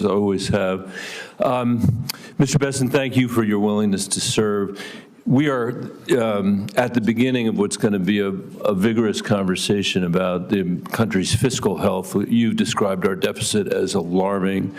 always have. Mr. Bessent, thank you for your willingness to serve. We are at the beginning of what's going to be a vigorous conversation about the country's fiscal health. You've described our deficit as alarming,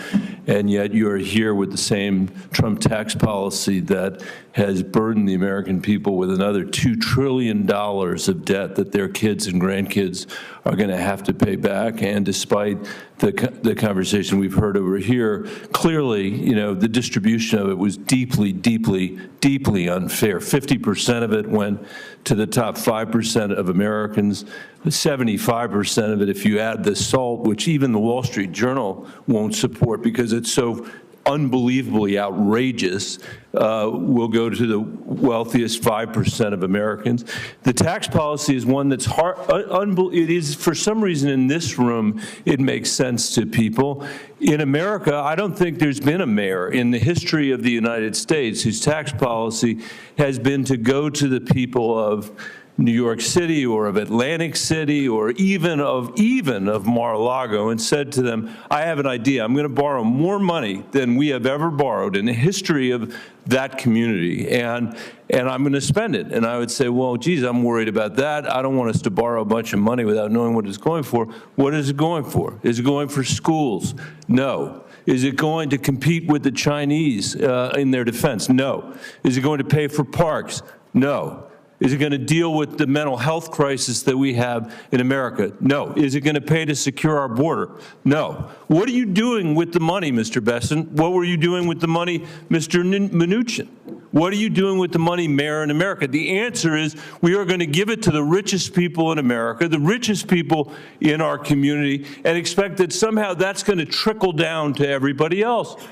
and yet you are here with the same Trump tax policy that has burdened the American people with another $2 trillion of debt that their kids and grandkids are going to have to pay back. And despite the conversation we've heard over here, clearly, you know, the distribution of it was deeply, deeply, deeply unfair. 50% of it went to the top 5% of Americans, 75% of it, if you add the SALT, which even the Wall Street Journal won't support because it's so unbelievably outrageous, will go to the wealthiest 5% of Americans. The tax policy is one that's hard. It is, for some reason in this room, it makes sense to people. In America, I don't think there's been a mayor in the history of the United States whose tax policy has been to go to the people of New York City or of Atlantic City or even of Mar-a-Lago and said to them, I have an idea. I'm going to borrow more money than we have ever borrowed in the history of that community, and I'm going to spend it. And I would say, well, geez, I'm worried about that. I don't want us to borrow a bunch of money without knowing what it's going for. What is it going for? Is it going for schools? No. Is it going to compete with the Chinese in their defense? No. Is it going to pay for parks? No. Is it going to deal with the mental health crisis that we have in America? No. Is it going to pay to secure our border? No. What are you doing with the money, Mr. Bessent? What were you doing with the money, Mr. Mnuchin? What are you doing with the money, Mayor, in America? The answer is we are going to give it to the richest people in America, the richest people in our community, and expect that somehow that's going to trickle down to everybody else.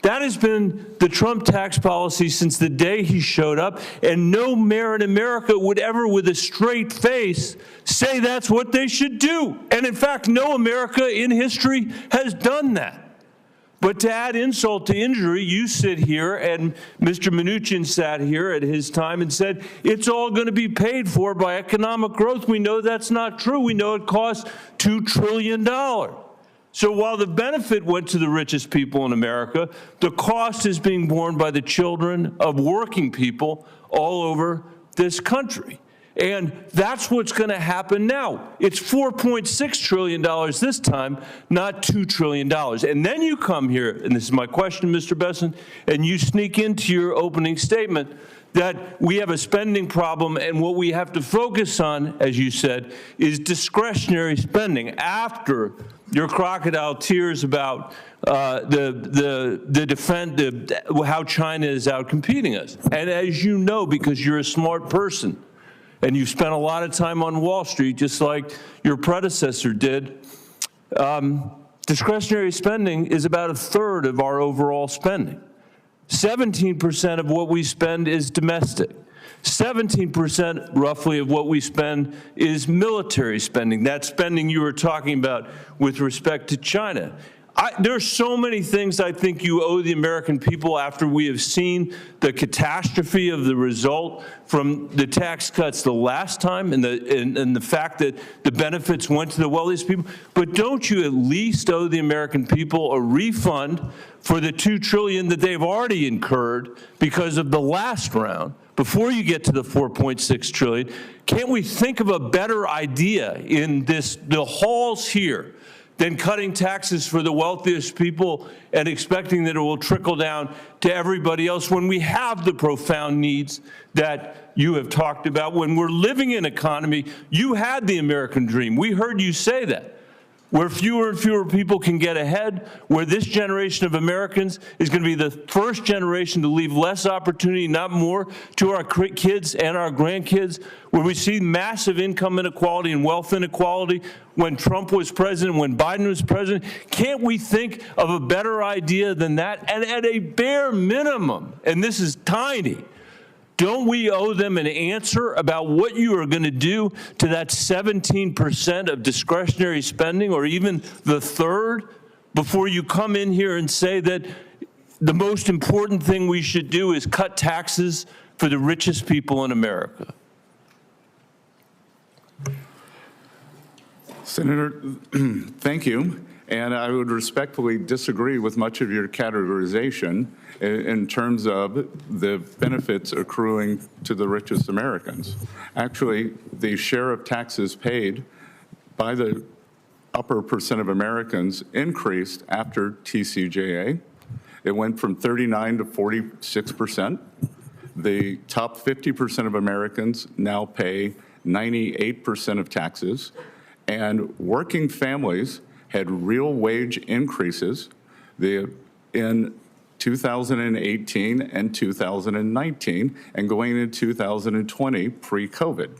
That has been the Trump tax policy since the day he showed up, and no mayor in America would ever, with a straight face, say that's what they should do. And in fact, no America in history has done that. But to add insult to injury, you sit here, and Mr. Mnuchin sat here at his time and said, it's all going to be paid for by economic growth. We know that's not true. We know it costs $2 trillion. So while the benefit went to the richest people in America, the cost is being borne by the children of working people all over this country. And that's what's going to happen now. It's $4.6 trillion this time, not $2 trillion. And then you come here, and this is my question, Mr. Bessent, and you sneak into your opening statement that we have a spending problem, and what we have to focus on, as you said, is discretionary spending after your crocodile tears about how China is outcompeting us. And as you know, because you're a smart person, and you've spent a lot of time on Wall Street, just like your predecessor did, discretionary spending is about a third of our overall spending. 17% of what we spend is domestic. 17% roughly of what we spend is military spending, that spending you were talking about with respect to China. There are so many things I think you owe the American people after we have seen the catastrophe of the result from the tax cuts the last time and the fact that the benefits went to the wealthiest people. But don't you at least owe the American people a refund for the $2 trillion that they've already incurred because of the last round? Before you get to the $4.6 trillion, can't we think of a better idea in the halls here than cutting taxes for the wealthiest people and expecting that it will trickle down to everybody else when we have the profound needs that you have talked about? When we're living in an economy, you had the American dream. We heard you say that. Where fewer and fewer people can get ahead, where this generation of Americans is going to be the first generation to leave less opportunity, not more, to our kids and our grandkids, where we see massive income inequality and wealth inequality when Trump was president, when Biden was president. Can't we think of a better idea than that? And at a bare minimum, and this is tiny, don't we owe them an answer about what you are going to do to that 17% of discretionary spending, or even the third, before you come in here and say that the most important thing we should do is cut taxes for the richest people in America? Senator, thank you. And I would respectfully disagree with much of your categorization in terms of the benefits accruing to the richest Americans. Actually, the share of taxes paid by the upper percent of Americans increased after TCJA. It went from 39 to 46%. The top 50% of Americans now pay 98% of taxes, and working families had real wage increases in 2018 and 2019, and going into 2020 pre-COVID.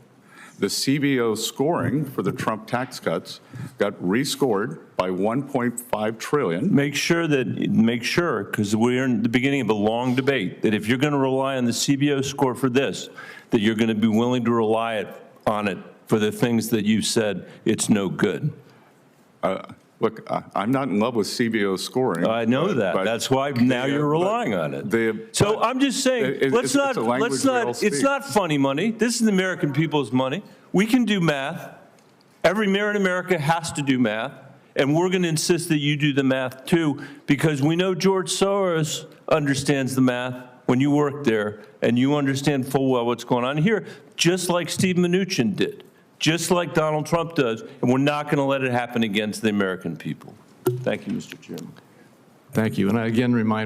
The CBO scoring for the Trump tax cuts got rescored by $1.5 trillion. Make sure, because we're in the beginning of a long debate, that if you're going to rely on the CBO score for this, that you're going to be willing to rely on it for the things that you said it's no good. Look, I'm not in love with CBO scoring. I know that. That's why now you're relying on it. So I'm just saying, it's not funny money. This is the American people's money. We can do math. Every mayor in America has to do math, and we're going to insist that you do the math too, because we know George Soros understands the math when you work there, and you understand full well what's going on here, just like Steve Mnuchin did, just like Donald Trump does, and we're not going to let it happen against the American people. Thank you, Mr. Chairman. Thank you. And I again remind